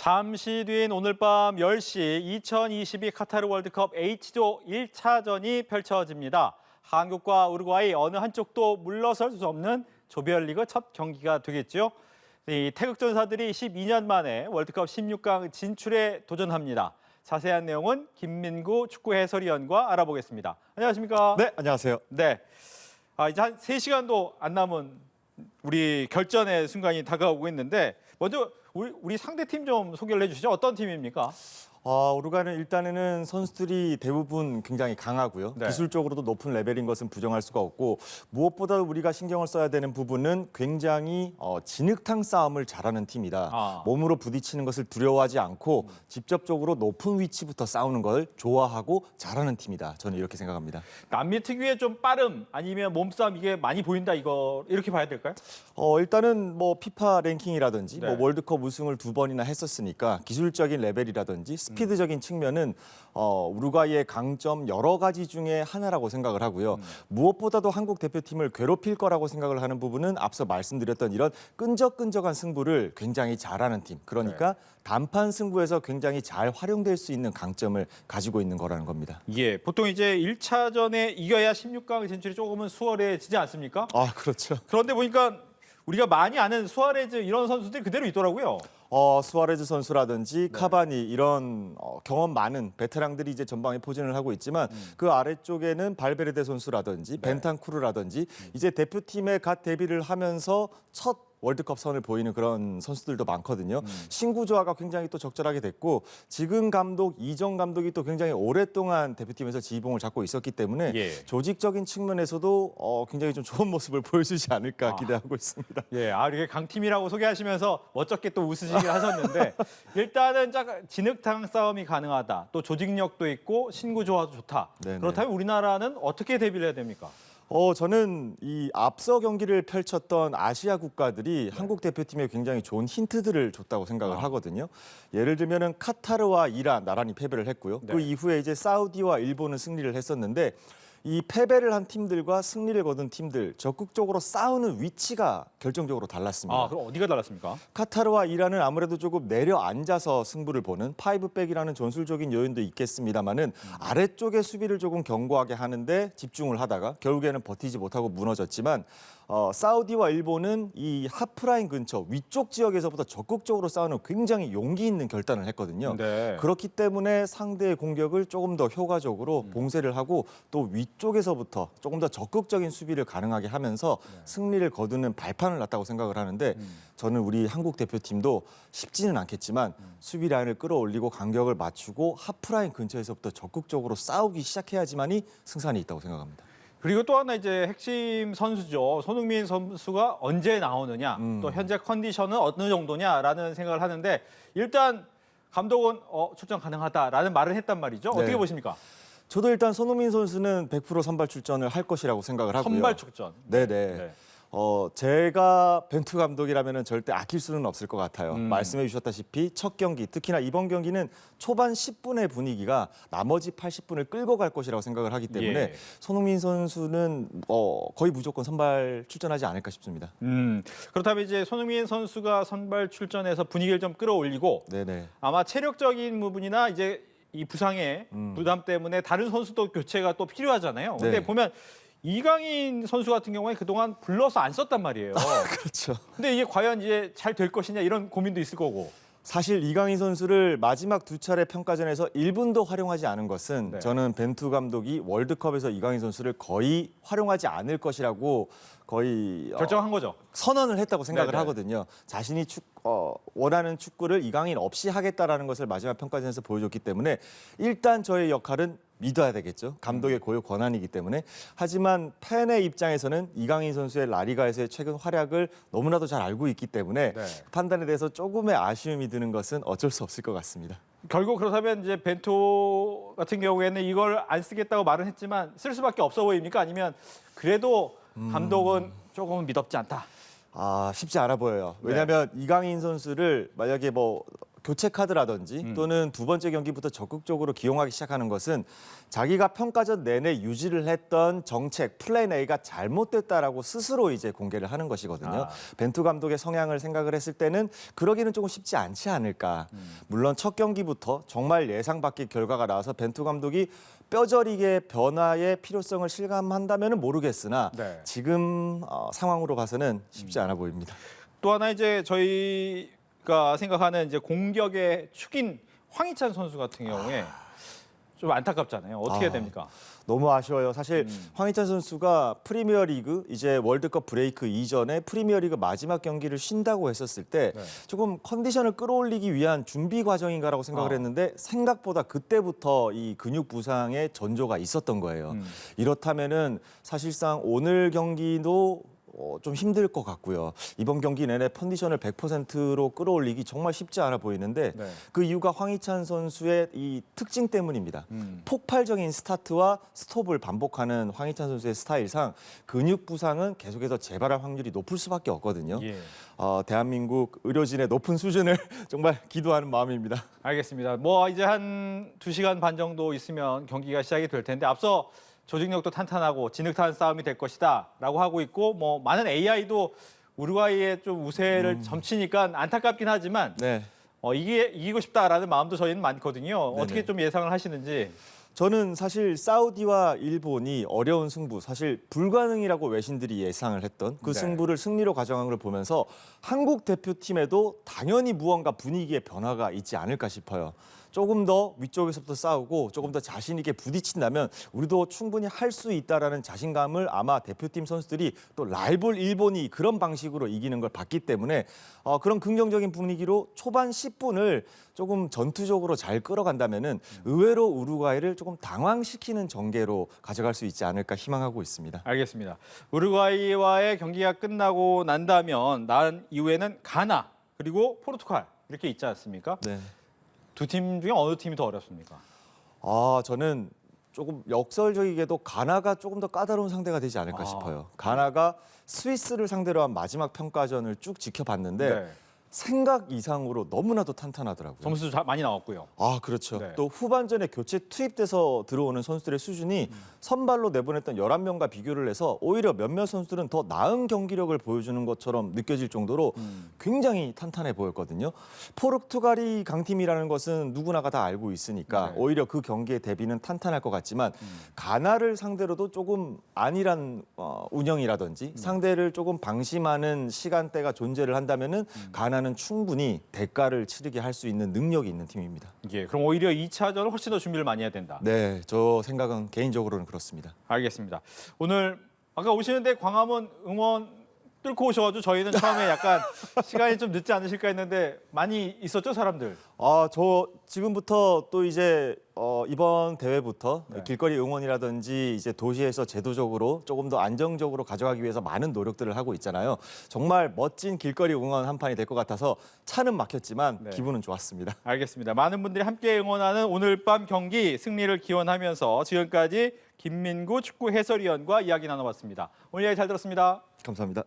잠시 뒤인 오늘 밤 10시 2022 카타르 월드컵 H조 1차전이 펼쳐집니다. 한국과 우루과이 어느 한쪽도 물러설 수 없는 조별리그 첫 경기가 되겠죠. 이 태극전사들이 12년 만에 월드컵 16강 진출에 도전합니다. 자세한 내용은 김민구 축구 해설위원과 알아보겠습니다. 안녕하십니까? 네, 안녕하세요. 네. 이제 한 3시간도 안 남은 우리 결전의 순간이 다가오고 있는데 먼저 우리 상대팀 좀 소개를 해주시죠. 어떤 팀입니까? 우루과이는 일단에는 선수들이 대부분 굉장히 강하고요. 네. 기술적으로도 높은 레벨인 것은 부정할 수가 없고 무엇보다 우리가 신경을 써야 되는 부분은 굉장히 진흙탕 싸움을 잘하는 팀이다. 몸으로 부딪히는 것을 두려워하지 않고 직접적으로 높은 위치부터 싸우는 걸 좋아하고 잘하는 팀이다. 저는 이렇게 생각합니다. 남미 특유의 좀 빠름 아니면 몸싸움 이게 많이 보인다 이거 이렇게 봐야 될까요? 일단은 뭐 피파 랭킹이라든지 네. 뭐 월드컵 우승을 2번이나 했었으니까 기술적인 레벨이라든지 스피드적인 측면은 우루과이의 강점 여러 가지 중에 하나라고 생각을 하고요. 무엇보다도 한국 대표팀을 괴롭힐 거라고 생각을 하는 부분은 앞서 말씀드렸던 이런 끈적끈적한 승부를 굉장히 잘하는 팀. 그러니까 네. 단판 승부에서 굉장히 잘 활용될 수 있는 강점을 가지고 있는 거라는 겁니다. 예, 보통 이제 1차전에 이겨야 16강 진출이 조금은 수월해지지 않습니까? 그렇죠. 그런데 보니까 우리가 많이 아는 수아레즈 이런 선수들이 그대로 있더라고요. 수아레즈 선수라든지 카바니 이런 경험 많은 베테랑들이 이제 전방에 포진을 하고 있지만 그 아래쪽에는 발베르데 선수라든지 벤탄쿠르라든지 이제 대표팀에 갓 데뷔를 하면서 첫 월드컵 선을 보이는 그런 선수들도 많거든요. 신구 조화가 굉장히 또 적절하게 됐고 지금 감독 이정 감독이 또 굉장히 오랫동안 대표팀에서 지휘봉을 잡고 있었기 때문에 조직적인 측면에서도 굉장히 좀 좋은 모습을 보여주지 않을까 기대하고 있습니다. 예, 이렇게 강팀이라고 소개하시면서 멋쩍게 또 웃으시긴 하셨는데 일단은 진흙탕 싸움이 가능하다. 또 조직력도 있고 신구 조화도 좋다. 네네. 그렇다면 우리나라는 어떻게 데뷔를 해야 됩니까? 저는 이 앞서 경기를 펼쳤던 아시아 국가들이 한국 대표팀에 굉장히 좋은 힌트들을 줬다고 생각을 하거든요. 예를 들면은 카타르와 이란 나란히 패배를 했고요. 그 이후에 이제 사우디와 일본은 승리를 했었는데 이 패배를 한 팀들과 승리를 거둔 팀들 적극적으로 싸우는 위치가 결정적으로 달랐습니다. 그럼 어디가 달랐습니까? 카타르와 이란은 아무래도 조금 내려앉아서 승부를 보는 파이브백이라는 전술적인 요인도 있겠습니다만은 아래쪽의 수비를 조금 견고하게 하는데 집중을 하다가 결국에는 버티지 못하고 무너졌지만 사우디와 일본은 이 하프라인 근처 위쪽 지역에서부터 적극적으로 싸우는 굉장히 용기 있는 결단을 했거든요. 그렇기 때문에 상대의 공격을 조금 더 효과적으로 봉쇄를 하고 또 위쪽에서부터 조금 더 적극적인 수비를 가능하게 하면서 승리를 거두는 발판을 놨다고 생각을 하는데 저는 우리 한국 대표팀도 쉽지는 않겠지만 수비 라인을 끌어올리고 간격을 맞추고 하프라인 근처에서부터 적극적으로 싸우기 시작해야지만이 승산이 있다고 생각합니다. 그리고 또 하나 이제 핵심 선수죠. 손흥민 선수가 언제 나오느냐, 또 현재 컨디션은 어느 정도냐라는 생각을 하는데 일단 감독은 출전 가능하다라는 말을 했단 말이죠. 어떻게 보십니까? 저도 일단 손흥민 선수는 100% 선발 출전을 할 것이라고 생각을 하고요. 선발 출전. 네네. 제가 벤투 감독이라면 절대 아낄 수는 없을 것 같아요. 말씀해 주셨다시피 첫 경기, 특히나 이번 경기는 초반 10분의 분위기가 나머지 80분을 끌고 갈 것이라고 생각을 하기 때문에 손흥민 선수는 거의 무조건 선발 출전하지 않을까 싶습니다. 그렇다면 이제 손흥민 선수가 선발 출전해서 분위기를 좀 끌어올리고 아마 체력적인 부분이나 이제 이 부상의 부담 때문에 다른 선수도 교체가 또 필요하잖아요. 근데 보면 이강인 선수 같은 경우에 그동안 불러서 안 썼단 말이에요. 그렇죠. 근데 이게 과연 이제 잘 될 것이냐 이런 고민도 있을 거고. 사실 이강인 선수를 마지막 두 차례 평가전에서 1분도 활용하지 않은 것은 저는 벤투 감독이 월드컵에서 이강인 선수를 거의 활용하지 않을 것이라고 거의 결정한 거죠. 선언을 했다고 생각을 하거든요. 자신이 원하는 축구를 이강인 없이 하겠다라는 것을 마지막 평가전에서 보여줬기 때문에 일단 저의 역할은 믿어야 되겠죠. 감독의 고유 권한이기 때문에. 하지만 팬의 입장에서는 이강인 선수의 라리가에서의 최근 활약을 너무나도 잘 알고 있기 때문에 판단에 대해서 조금의 아쉬움이 드는 것은 어쩔 수 없을 것 같습니다. 결국 그렇다면 이제 벤투 같은 경우에는 이걸 안 쓰겠다고 말은 했지만 쓸 수밖에 없어 보입니까? 아니면 그래도 감독은 조금은 믿었지 않다. 쉽지 않아 보여요. 왜냐하면 이강인 선수를 만약에 뭐 교체 카드라든지 또는 두 번째 경기부터 적극적으로 기용하기 시작하는 것은 자기가 평가전 내내 유지를 했던 정책 플랜 A가 잘못됐다라고 스스로 이제 공개를 하는 것이거든요. 벤투 감독의 성향을 생각을 했을 때는 그러기는 조금 쉽지 않지 않을까. 물론 첫 경기부터 정말 예상 밖의 결과가 나와서 벤투 감독이 뼈저리게 변화의 필요성을 실감한다면 모르겠으나 네. 지금 상황으로 봐서는 쉽지 않아 보입니다. 또 하나 이제 저희가 생각하는 이제 공격의 축인 황희찬 선수 같은 경우에 좀 안타깝잖아요. 어떻게 해야 됩니까? 너무 아쉬워요. 사실 황희찬 선수가 프리미어리그 이제 월드컵 브레이크 이전에 프리미어리그 마지막 경기를 쉰다고 했었을 때 네. 조금 컨디션을 끌어올리기 위한 준비 과정인가라고 생각을 했는데 생각보다 그때부터 이 근육 부상의 전조가 있었던 거예요. 이렇다면은 사실상 오늘 경기도 좀 힘들 것 같고요. 이번 경기 내내 컨디션을 100%로 끌어올리기 정말 쉽지 않아 보이는데 네. 그 이유가 황희찬 선수의 이 특징 때문입니다. 폭발적인 스타트와 스톱을 반복하는 황희찬 선수의 스타일상 근육 부상은 계속해서 재발할 확률이 높을 수밖에 없거든요. 예. 대한민국 의료진의 높은 수준을 정말 기도하는 마음입니다. 알겠습니다. 뭐 이제 한 2시간 반 정도 있으면 경기가 시작이 될 텐데 앞서 조직력도 탄탄하고 진흙탕 싸움이 될 것이다라고 하고 있고 뭐 많은 AI도 우루과이의 좀 우세를 점치니까 안타깝긴 하지만 네. 이게 이기고 싶다라는 마음도 저희는 많거든요. 네네. 어떻게 좀 예상을 하시는지. 저는 사실 사우디와 일본이 어려운 승부, 사실 불가능이라고 외신들이 예상을 했던 그 네. 승부를 승리로 가져간 걸 보면서 한국 대표팀에도 당연히 무언가 분위기의 변화가 있지 않을까 싶어요. 조금 더 위쪽에서부터 싸우고 조금 더 자신 있게 부딪힌다면 우리도 충분히 할 수 있다라는 자신감을 아마 대표팀 선수들이 또 라이벌 일본이 그런 방식으로 이기는 걸 봤기 때문에 그런 긍정적인 분위기로 초반 10분을 조금 전투적으로 잘 끌어간다면은 의외로 우루과이를 조금 당황시키는 전개로 가져갈 수 있지 않을까 희망하고 있습니다. 알겠습니다. 우루과이와의 경기가 끝나고 난다면 난 이후에는 가나 그리고 포르투갈 이렇게 있지 않습니까? 네. 두 팀 중에 어느 팀이 더 어렵습니까? 저는 조금 역설적이게도 가나가 조금 더 까다로운 상대가 되지 않을까 싶어요. 가나가 스위스를 상대로 한 마지막 평가전을 쭉 지켜봤는데 네. 생각 이상으로 너무나도 탄탄하더라고요. 점수도 많이 나왔고요. 그렇죠. 네. 또 후반전에 교체 투입돼서 들어오는 선수들의 수준이 선발로 내보냈던 11명과 비교를 해서 오히려 몇몇 선수들은 더 나은 경기력을 보여주는 것처럼 느껴질 정도로 굉장히 탄탄해 보였거든요. 포르투갈이 강팀이라는 것은 누구나가 다 알고 있으니까 네. 오히려 그 경기의 대비는 탄탄할 것 같지만 가나를 상대로도 조금 안일한 운영이라든지 상대를 조금 방심하는 시간대가 존재를 한다면은 가나는 충분히 대가를 치르게 할 수 있는 능력이 있는 팀입니다. 예, 그럼 오히려 2차전을 훨씬 더 준비를 많이 해야 된다. 네, 저 생각은 개인적으로는 그렇습니다. 알겠습니다. 오늘 아까 오시는데 광화문 응원 뚫고 오셔가지고 저희는 처음에 약간 시간이 좀 늦지 않으실까 했는데 많이 있었죠, 사람들? 저 지금부터 또 이제 이번 대회부터 네. 길거리 응원이라든지 이제 도시에서 제도적으로 조금 더 안정적으로 가져가기 위해서 많은 노력들을 하고 있잖아요. 정말 멋진 길거리 응원 한 판이 될 것 같아서 차는 막혔지만 네. 기분은 좋았습니다. 알겠습니다. 많은 분들이 함께 응원하는 오늘 밤 경기 승리를 기원하면서 지금까지 김민구 축구 해설위원과 이야기 나눠봤습니다. 오늘 이야기 잘 들었습니다. 감사합니다.